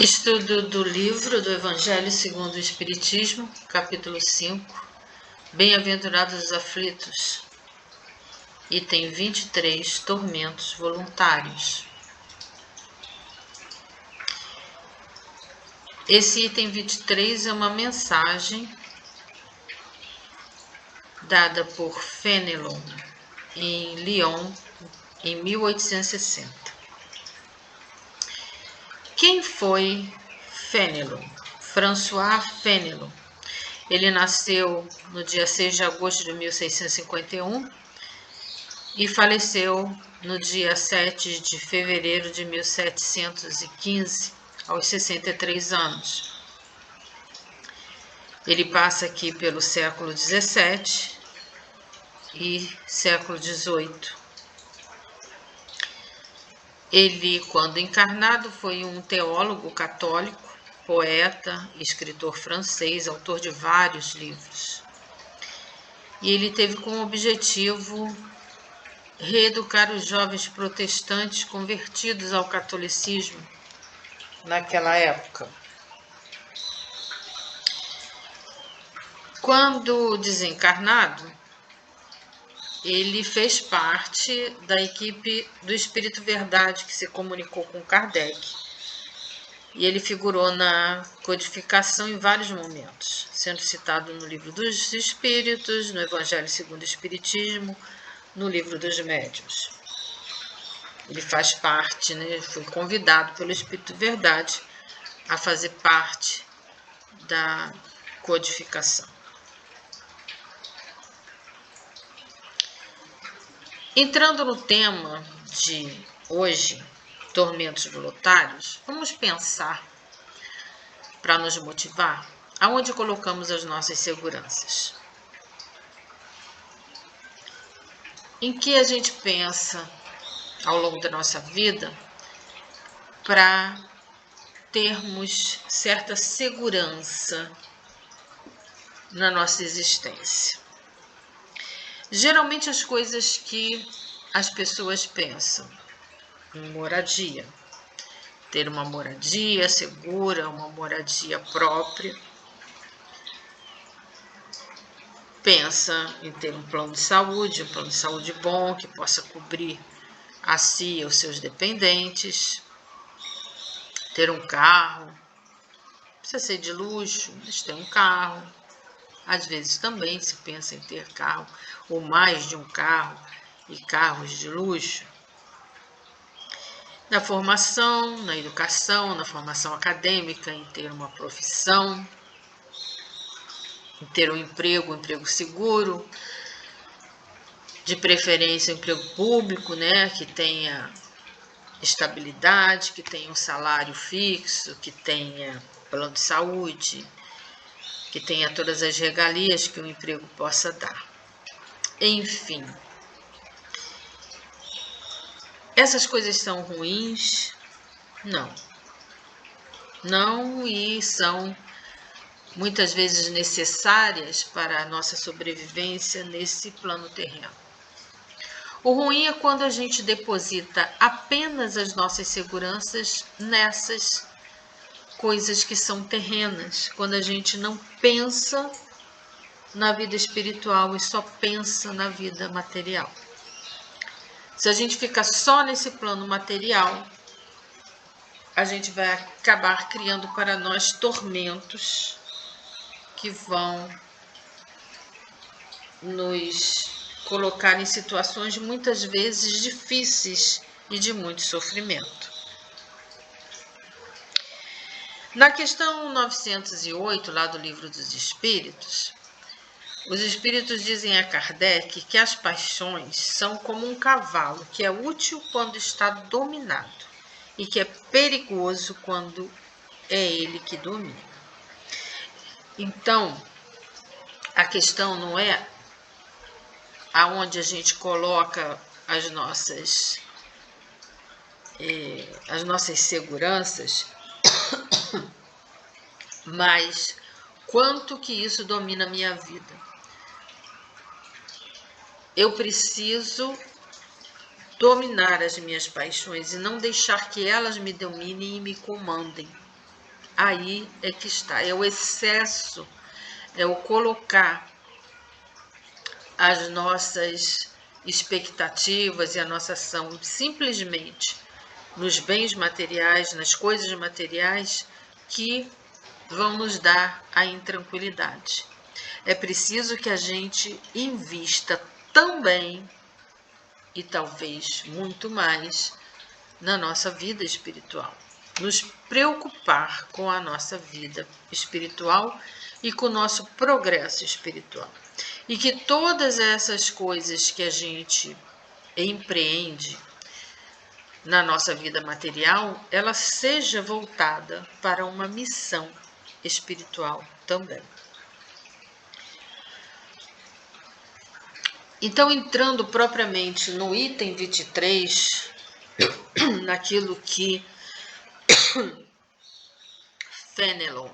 Estudo do livro do Evangelho segundo o Espiritismo, capítulo 5, Bem-aventurados os aflitos, item 23, tormentos voluntários. Esse item 23 é uma mensagem dada por Fénelon em Lyon, em 1860. Quem foi Fénelon? François Fénelon. Ele nasceu no dia 6 de agosto de 1651 e faleceu no dia 7 de fevereiro de 1715, aos 63 anos. Ele passa aqui pelo século XVII e século XVIII. Ele, quando encarnado, foi um teólogo católico, poeta, escritor francês, autor de vários livros. E ele teve como objetivo reeducar os jovens protestantes convertidos ao catolicismo naquela época. Quando desencarnado, ele fez parte da equipe do Espírito Verdade que se comunicou com Kardec. E ele figurou na codificação em vários momentos, sendo citado no Livro dos Espíritos, no Evangelho segundo o Espiritismo, no Livro dos Médiuns. Ele faz parte, foi convidado pelo Espírito Verdade a fazer parte da codificação. Entrando no tema de hoje, tormentos voluntários, vamos pensar, para nos motivar, aonde colocamos as nossas seguranças. Em que a gente pensa ao longo da nossa vida para termos certa segurança na nossa existência. Geralmente as coisas que as pessoas pensam em moradia, ter uma moradia segura, uma moradia própria, pensa em ter um plano de saúde bom, que possa cobrir a si e os seus dependentes, ter um carro, não precisa ser de luxo, mas ter um carro. Às vezes também se pensa em ter carro ou mais de um carro e carros de luxo. Na formação, na educação, na formação acadêmica, em ter uma profissão, em ter um emprego seguro, de preferência um emprego público, que tenha estabilidade, que tenha um salário fixo, que tenha plano de saúde, que tenha todas as regalias que um emprego possa dar. Enfim, essas coisas são ruins? Não, e são muitas vezes necessárias para a nossa sobrevivência nesse plano terreno. O ruim é quando a gente deposita apenas as nossas seguranças nessas coisas que são terrenas, quando a gente não pensa na vida espiritual e só pensa na vida material. Se a gente fica só nesse plano material, a gente vai acabar criando para nós tormentos que vão nos colocar em situações muitas vezes difíceis e de muito sofrimento. Na questão 908, lá do Livro dos Espíritos, os Espíritos dizem a Kardec que as paixões são como um cavalo, que é útil quando está dominado e que é perigoso quando é ele que domina. Então, a questão não é aonde a gente coloca as nossas seguranças, mas quanto que isso domina a minha vida. Eu preciso dominar as minhas paixões e não deixar que elas me dominem e me comandem. Aí é que está, é o excesso, é o colocar as nossas expectativas e a nossa ação simplesmente nos bens materiais, nas coisas materiais, que vão nos dar a intranquilidade. É preciso que a gente invista também, e talvez muito mais, na nossa vida espiritual. Nos preocupar com a nossa vida espiritual e com o nosso progresso espiritual. E que todas essas coisas que a gente empreende na nossa vida material, ela seja voltada para uma missão espiritual também. Então, entrando propriamente no item 23, naquilo que Fenelon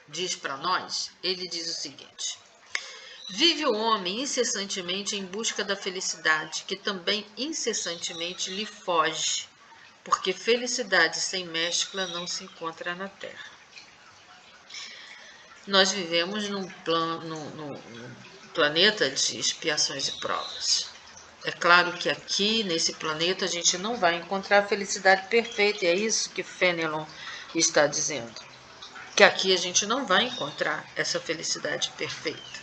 diz para nós, ele diz o seguinte: vive o homem incessantemente em busca da felicidade, que também incessantemente lhe foge, porque felicidade sem mescla não se encontra na terra. Nós vivemos num planeta de expiações e provas. É claro que aqui, nesse planeta, a gente não vai encontrar a felicidade perfeita, e é isso que Fenelon está dizendo. Que aqui a gente não vai encontrar essa felicidade perfeita.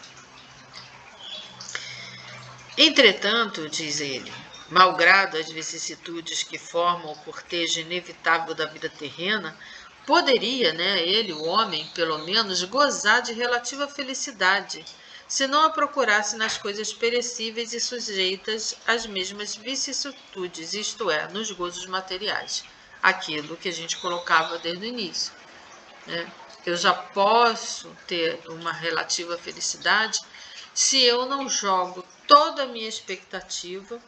Entretanto, diz ele, malgrado as vicissitudes que formam o cortejo inevitável da vida terrena, poderia, ele, o homem, pelo menos, gozar de relativa felicidade, se não a procurasse nas coisas perecíveis e sujeitas às mesmas vicissitudes, isto é, nos gozos materiais, aquilo que a gente colocava desde o início. Eu já posso ter uma relativa felicidade se eu não jogo toda a minha expectativa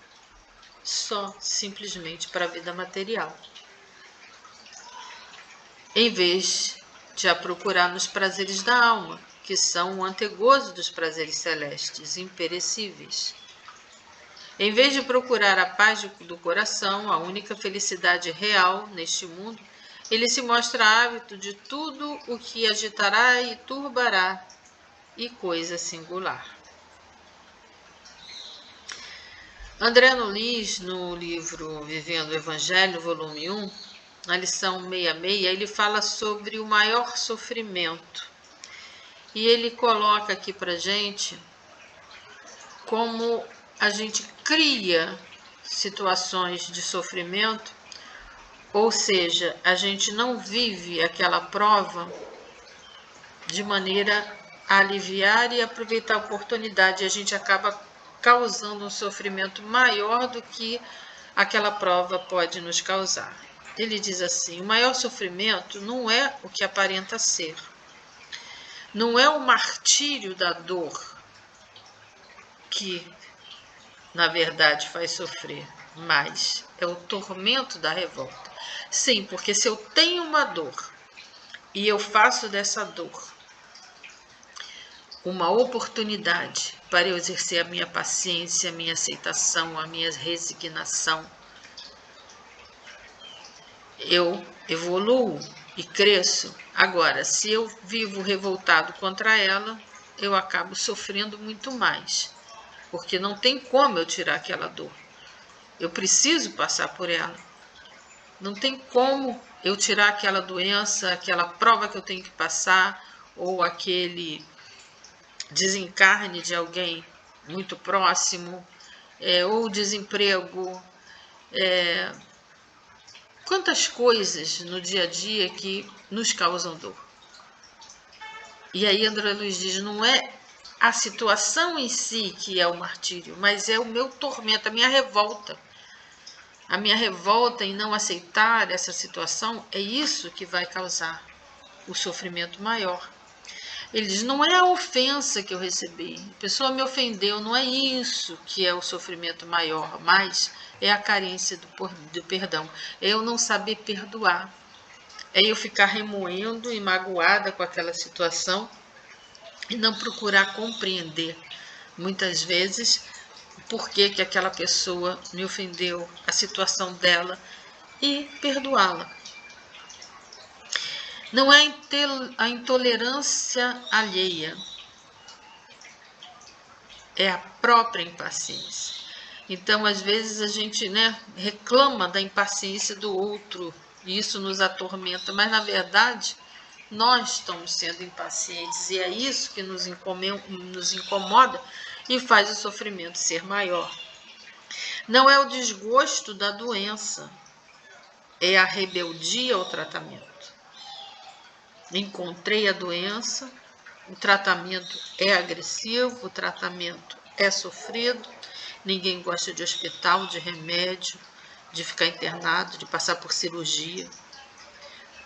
só simplesmente para a vida material, em vez de a procurar nos prazeres da alma, que são o antegozo dos prazeres celestes, imperecíveis. Em vez de procurar a paz do coração, a única felicidade real neste mundo, ele se mostra ávido de tudo o que agitará e turbará, e coisa singular. André Luiz, no livro Vivendo o Evangelho, volume 1, na lição 66, ele fala sobre o maior sofrimento. E ele coloca aqui para gente como a gente cria situações de sofrimento, ou seja, a gente não vive aquela prova de maneira a aliviar e aproveitar a oportunidade, e a gente acaba causando um sofrimento maior do que aquela prova pode nos causar. Ele diz assim: o maior sofrimento não é o que aparenta ser, não é o martírio da dor que, na verdade, faz sofrer, mas é o tormento da revolta. Sim, porque se eu tenho uma dor e eu faço dessa dor uma oportunidade para eu exercer a minha paciência, a minha aceitação, a minha resignação, eu evoluo e cresço. Agora, se eu vivo revoltado contra ela, eu acabo sofrendo muito mais, porque não tem como eu tirar aquela dor. Eu preciso passar por ela. Não tem como eu tirar aquela doença, aquela prova que eu tenho que passar, ou aquele desencarne de alguém muito próximo, ou desemprego, quantas coisas no dia a dia que nos causam dor. E aí André Luiz diz, não é a situação em si que é o martírio, mas é o meu tormento, a minha revolta. A minha revolta em não aceitar essa situação é isso que vai causar o sofrimento maior. Ele diz, não é a ofensa que eu recebi, a pessoa me ofendeu, não é isso que é o sofrimento maior, mas é a carência do perdão, é eu não saber perdoar, é eu ficar remoendo e magoada com aquela situação e não procurar compreender, muitas vezes, por que aquela pessoa me ofendeu, a situação dela, e perdoá-la. Não é a intolerância alheia, é a própria impaciência. Então, às vezes, a gente, reclama da impaciência do outro, e isso nos atormenta, mas, na verdade, nós estamos sendo impacientes, e é isso que nos incomoda e faz o sofrimento ser maior. Não é o desgosto da doença, é a rebeldia ao tratamento. Encontrei a doença, o tratamento é agressivo, o tratamento é sofrido, ninguém gosta de hospital, de remédio, de ficar internado, de passar por cirurgia.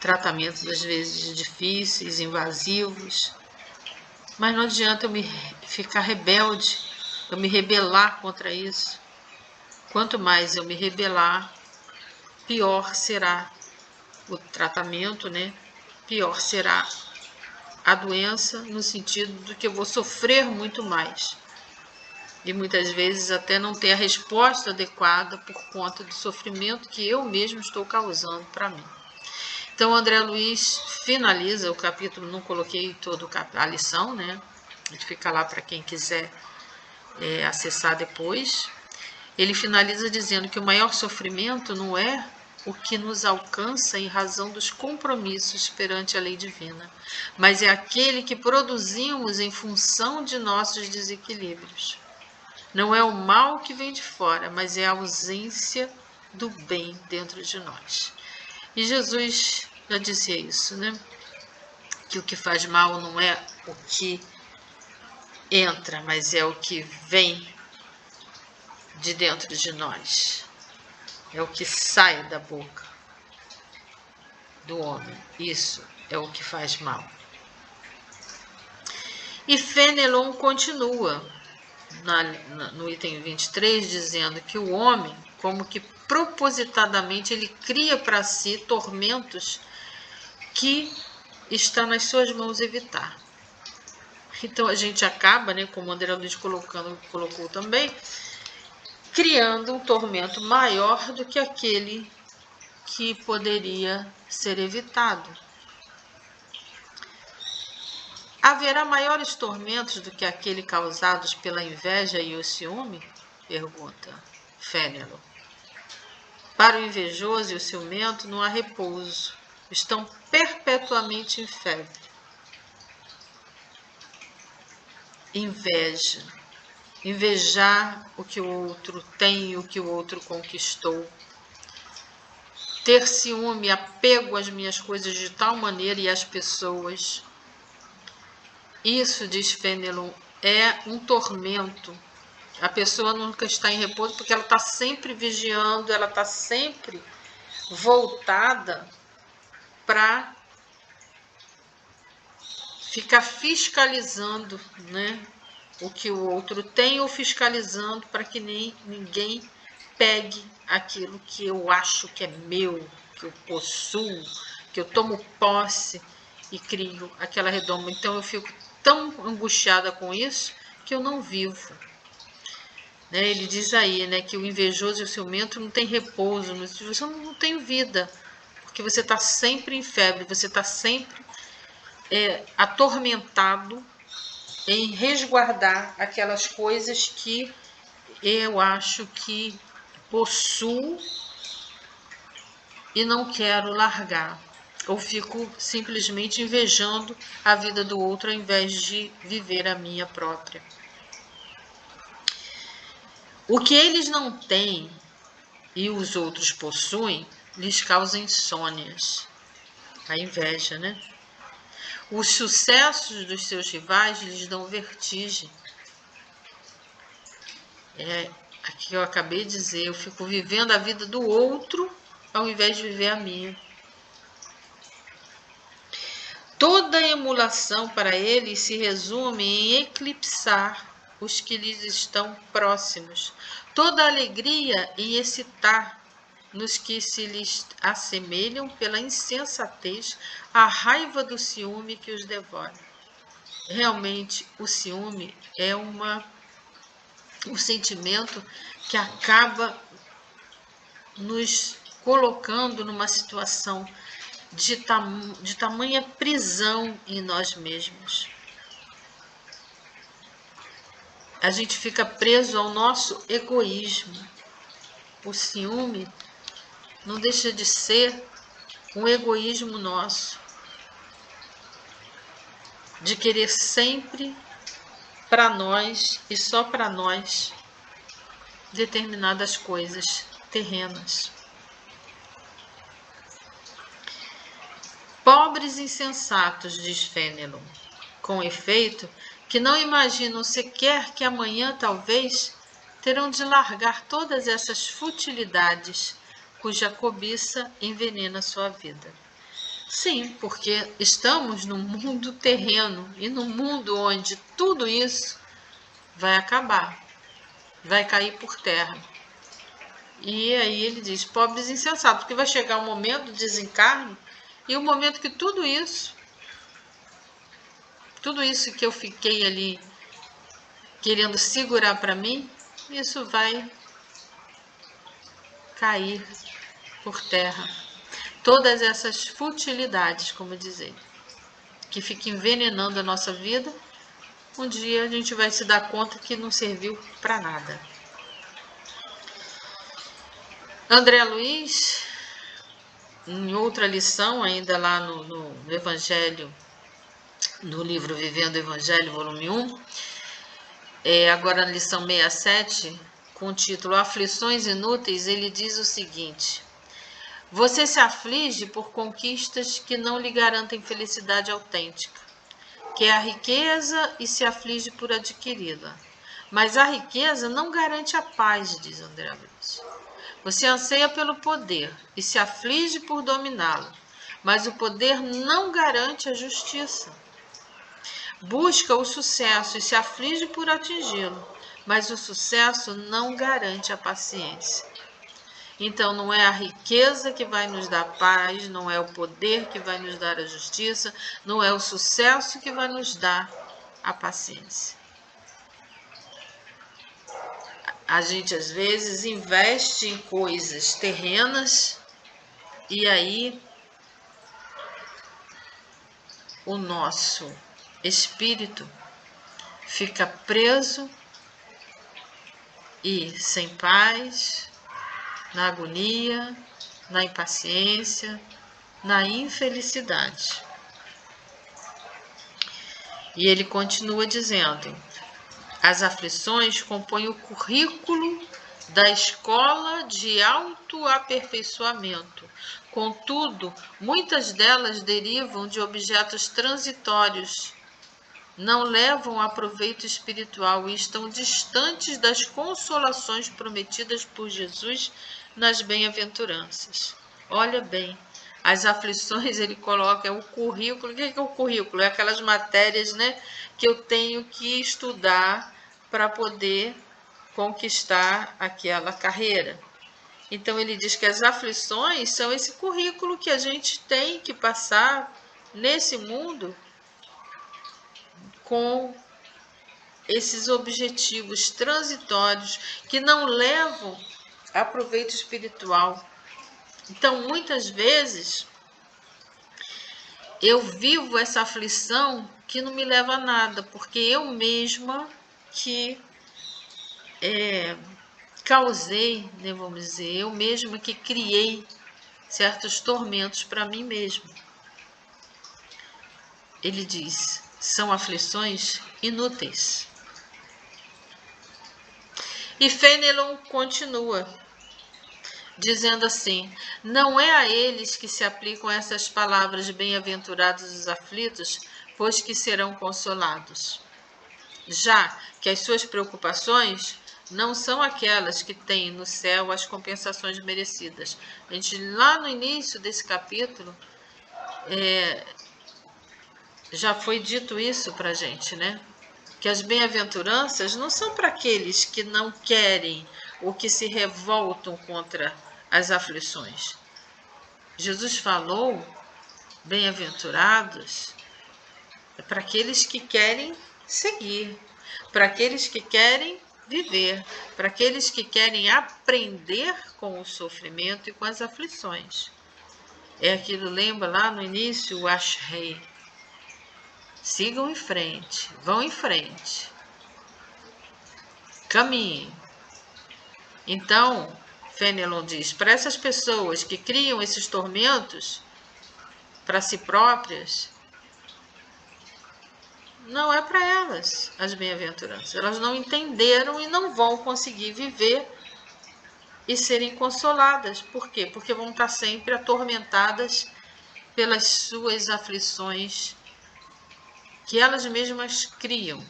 Tratamentos às vezes difíceis, invasivos. Mas não adianta eu ficar rebelde, eu me rebelar contra isso. Quanto mais eu me rebelar, pior será o tratamento, Pior será a doença, no sentido de que eu vou sofrer muito mais. E muitas vezes até não ter a resposta adequada por conta do sofrimento que eu mesmo estou causando para mim. Então, André Luiz finaliza o capítulo, não coloquei toda a lição, A gente fica lá para quem quiser acessar depois. Ele finaliza dizendo que o maior sofrimento não é o que nos alcança em razão dos compromissos perante a lei divina, mas é aquele que produzimos em função de nossos desequilíbrios. Não é o mal que vem de fora, mas é a ausência do bem dentro de nós. E Jesus já dizia isso, Que o que faz mal não é o que entra, mas é o que vem de dentro de nós. É o que sai da boca do homem. Isso é o que faz mal. E Fenelon continua no item 23, dizendo que o homem, como que propositadamente, ele cria para si tormentos que está nas suas mãos evitar. Então a gente acaba, como o André Luiz colocou também, criando um tormento maior do que aquele que poderia ser evitado. Haverá maiores tormentos do que aquele causados pela inveja e o ciúme? Pergunta Fénelon. Para o invejoso e o ciumento não há repouso, estão perpetuamente em febre. Inveja. Invejar o que o outro tem e o que o outro conquistou. Ter ciúme, apego às minhas coisas de tal maneira e às pessoas. Isso, diz Fénelon, é um tormento. A pessoa nunca está em repouso porque ela está sempre vigiando, ela está sempre voltada para ficar fiscalizando, o que o outro tem, ou fiscalizando para que ninguém pegue aquilo que eu acho que é meu, que eu possuo, que eu tomo posse e crio aquela redoma. Então eu fico tão angustiada com isso que eu não vivo. Ele diz aí, que o invejoso e o ciumento não tem repouso, você não tem vida, porque você está sempre em febre, você está sempre atormentado em resguardar aquelas coisas que eu acho que possuo e não quero largar. Ou fico simplesmente invejando a vida do outro ao invés de viver a minha própria. O que eles não têm e os outros possuem lhes causa insônias. A inveja, Os sucessos dos seus rivais lhes dão vertigem. Aqui eu acabei de dizer, eu fico vivendo a vida do outro ao invés de viver a minha. Toda emulação para eles se resume em eclipsar os que lhes estão próximos. Toda alegria em excitar nos que se lhes assemelham pela insensatez a raiva do ciúme que os devora. Realmente, o ciúme é um sentimento que acaba nos colocando numa situação de tamanha prisão em nós mesmos. A gente fica preso ao nosso egoísmo. O ciúme não deixa de ser um egoísmo nosso, de querer sempre para nós e só para nós determinadas coisas terrenas. Pobres insensatos, diz Fénelon, com efeito, que não imaginam sequer que amanhã, talvez, terão de largar todas essas futilidades cuja cobiça envenena sua vida. Sim, porque estamos num mundo terreno e num mundo onde tudo isso vai acabar, vai cair por terra. E aí ele diz, pobres insensatos, porque vai chegar um momento do desencarne e o momento que tudo isso que eu fiquei ali querendo segurar para mim, isso vai cair por terra. Todas essas futilidades, como dizer, que ficam envenenando a nossa vida, um dia a gente vai se dar conta que não serviu para nada. André Luiz, em outra lição, ainda lá no Evangelho, no livro Vivendo o Evangelho, volume 1, agora na lição 67, com o título Aflições Inúteis, ele diz o seguinte: você se aflige por conquistas que não lhe garantem felicidade autêntica, que é a riqueza, e se aflige por adquiri-la. Mas a riqueza não garante a paz, diz André Luiz. Você anseia pelo poder e se aflige por dominá-lo, mas o poder não garante a justiça. Busca o sucesso e se aflige por atingi-lo, mas o sucesso não garante a paciência. Então não é a riqueza que vai nos dar paz, não é o poder que vai nos dar a justiça, não é o sucesso que vai nos dar a paciência. A gente às vezes investe em coisas terrenas e aí o nosso espírito fica preso e sem paz, na agonia, na impaciência, na infelicidade. E ele continua dizendo: as aflições compõem o currículo da escola de autoaperfeiçoamento. Contudo, muitas delas derivam de objetos transitórios, não levam a proveito espiritual e estão distantes das consolações prometidas por Jesus nas bem-aventuranças. Olha bem, as aflições ele coloca o currículo. O que é o currículo? É aquelas matérias, né, que eu tenho que estudar para poder conquistar aquela carreira. Então ele diz que as aflições são esse currículo que a gente tem que passar nesse mundo com esses objetivos transitórios que não levam a proveito espiritual. Então, muitas vezes, eu vivo essa aflição que não me leva a nada, porque eu mesma que causei, né, vamos dizer, eu mesma que criei certos tormentos para mim mesma. Ele diz, são aflições inúteis. E Fénelon continua, dizendo assim: não é a eles que se aplicam essas palavras bem-aventurados os aflitos, pois que serão consolados. Já que as suas preocupações não são aquelas que têm no céu as compensações merecidas. A gente, lá no início desse capítulo, já foi dito isso para a gente, né? Que as bem-aventuranças não são para aqueles que não querem ou que se revoltam contra as aflições. Jesus falou, bem-aventurados, é para aqueles que querem seguir, para aqueles que querem viver, para aqueles que querem aprender com o sofrimento e com as aflições. É aquilo, lembra lá no início, o Ashrei. Sigam em frente, vão em frente, caminhem. Então, Fenelon diz, para essas pessoas que criam esses tormentos para si próprias, não é para elas as bem-aventuranças. Elas não entenderam e não vão conseguir viver e serem consoladas. Por quê? Porque vão estar sempre atormentadas pelas suas aflições que elas mesmas criam.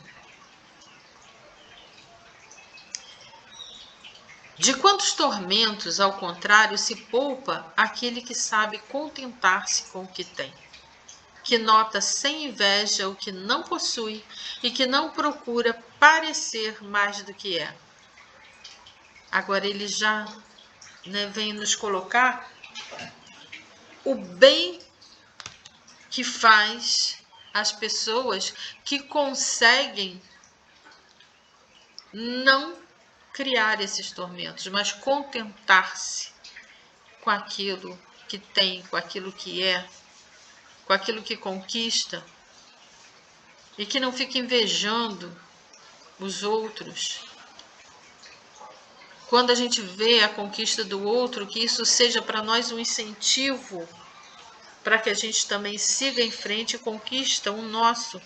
De quantos tormentos, ao contrário, se poupa aquele que sabe contentar-se com o que tem, que nota sem inveja o que não possui e que não procura parecer mais do que é. Agora ele já vem nos colocar o bem que faz as pessoas que conseguem não criar esses tormentos, mas contentar-se com aquilo que tem, com aquilo que é, com aquilo que conquista, e que não fica invejando os outros. Quando a gente vê a conquista do outro, que isso seja para nós um incentivo para que a gente também siga em frente e conquista o nosso,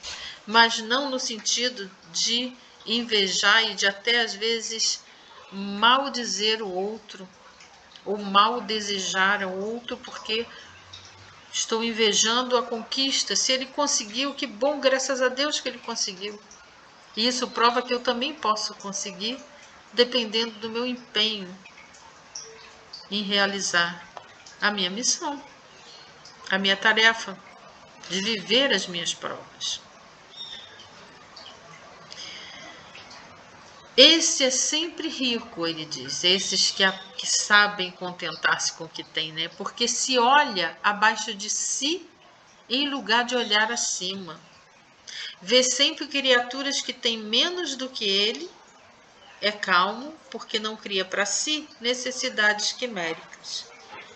mas não no sentido de invejar e de até às vezes maldizer o outro, ou mal desejar ao outro, porque estou invejando a conquista. Se ele conseguiu, que bom, graças a Deus que ele conseguiu. E isso prova que eu também posso conseguir, dependendo do meu empenho em realizar a minha missão, a minha tarefa de viver as minhas provas. Esse é sempre rico, ele diz, esses que sabem contentar-se com o que tem, né? Porque se olha abaixo de si em lugar de olhar acima. Vê sempre criaturas que têm menos do que ele, é calmo porque não cria para si necessidades quiméricas.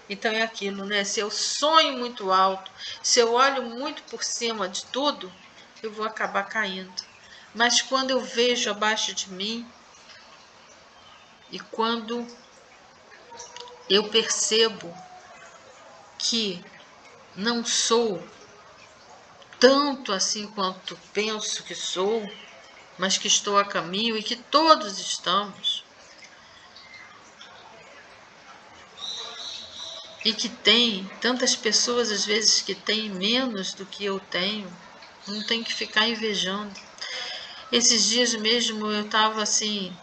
Então é aquilo, né? Se eu sonho muito alto, se eu olho muito por cima de tudo, eu vou acabar caindo. Mas quando eu vejo abaixo de mim e quando eu percebo que não sou tanto assim quanto penso que sou, mas que estou a caminho e que todos estamos, e que tem tantas pessoas às vezes que têm menos do que eu tenho, não tem que ficar invejando. Esses dias mesmo eu estava assim,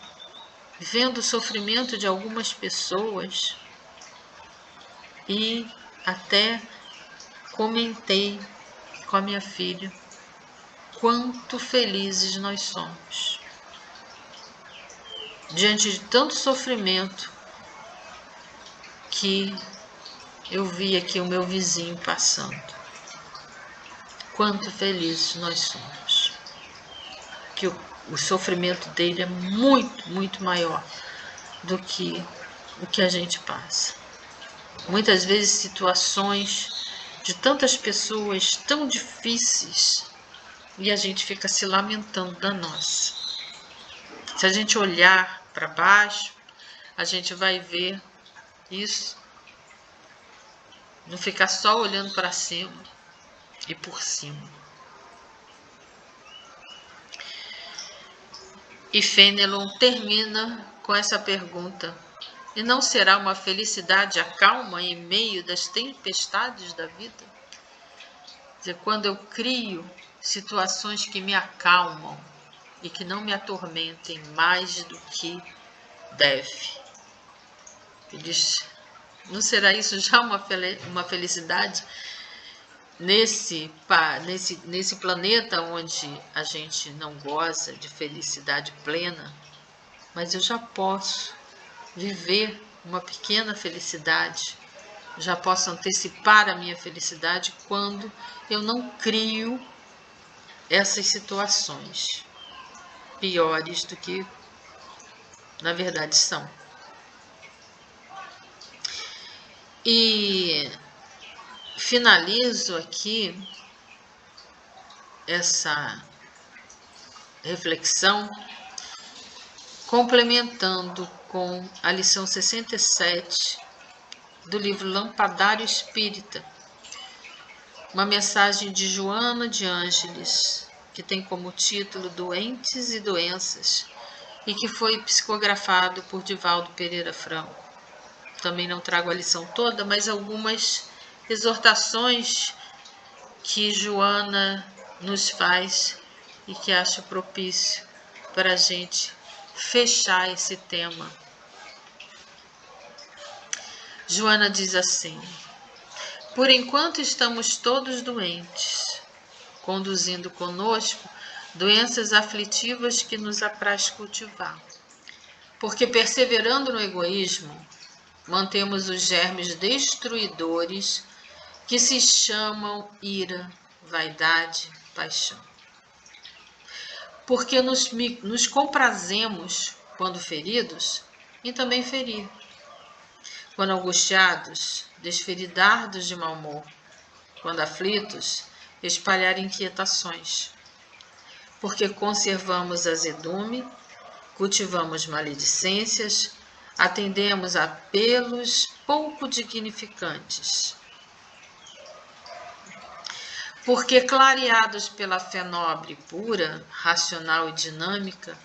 vendo o sofrimento de algumas pessoas e até comentei com a minha filha quanto felizes nós somos. Diante de tanto sofrimento que eu vi aqui o meu vizinho passando. Quanto felizes nós somos. Que o sofrimento dele é muito, muito maior do que o que a gente passa. Muitas vezes situações de tantas pessoas tão difíceis e a gente fica se lamentando da nossa. Se a gente olhar para baixo, a gente vai ver isso. Não ficar só olhando para cima e por cima. E Fenelon termina com essa pergunta: e não será uma felicidade a calma em meio das tempestades da vida? Quer dizer, quando eu crio situações que me acalmam e que não me atormentem mais do que deve. Ele diz, não será isso já uma felicidade nesse planeta onde a gente não goza de felicidade plena, mas eu já posso viver uma pequena felicidade, já posso antecipar a minha felicidade quando eu não crio essas situações piores do que na verdade são. E finalizo aqui essa reflexão complementando com a lição 67 do livro Lampadário Espírita, uma mensagem de Joana de Ângeles, que tem como título Doentes e Doenças, e que foi psicografado por Divaldo Pereira Franco. Também não trago a lição toda, mas algumas exortações que Joana nos faz e que acho propício para a gente fechar esse tema. Joana diz assim: por enquanto estamos todos doentes, conduzindo conosco doenças aflitivas que nos apraz cultivar. Porque perseverando no egoísmo, mantemos os germes destruidores que se chamam ira, vaidade, paixão. Porque nos comprazemos, quando feridos, em também ferir. Quando angustiados, desferir dardos de mau humor. Quando aflitos, espalhar inquietações. Porque conservamos azedume, cultivamos maledicências, atendemos a apelos pouco dignificantes. Porque, clareados pela fé nobre e pura, racional e dinâmica,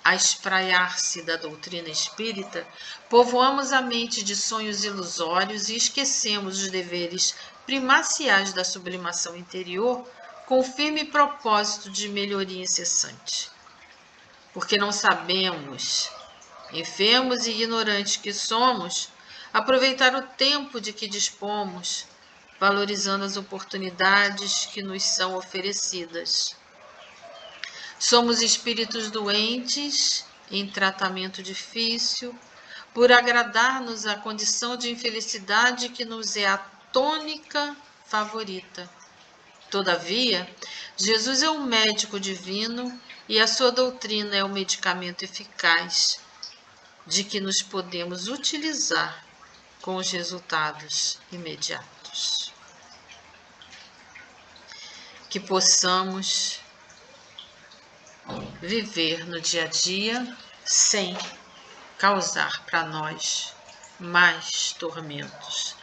a espraiar-se da doutrina espírita, povoamos a mente de sonhos ilusórios e esquecemos os deveres primaciais da sublimação interior com o firme propósito de melhoria incessante. Porque não sabemos, enfermos e ignorantes que somos, aproveitar o tempo de que dispomos, valorizando as oportunidades que nos são oferecidas. Somos espíritos doentes, em tratamento difícil, por agradar-nos a condição de infelicidade que nos é a tônica favorita. Todavia, Jesus é um médico divino e a sua doutrina é o medicamento eficaz de que nos podemos utilizar com os resultados imediatos. Que possamos viver no dia a dia sem causar para nós mais tormentos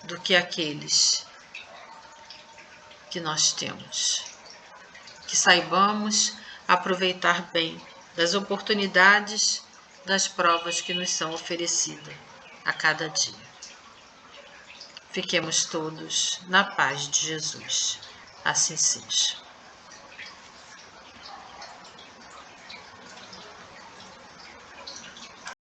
do que aqueles que nós temos. Que saibamos aproveitar bem das oportunidades, das provas que nos são oferecidas a cada dia. Fiquemos todos na paz de Jesus. Assim seja.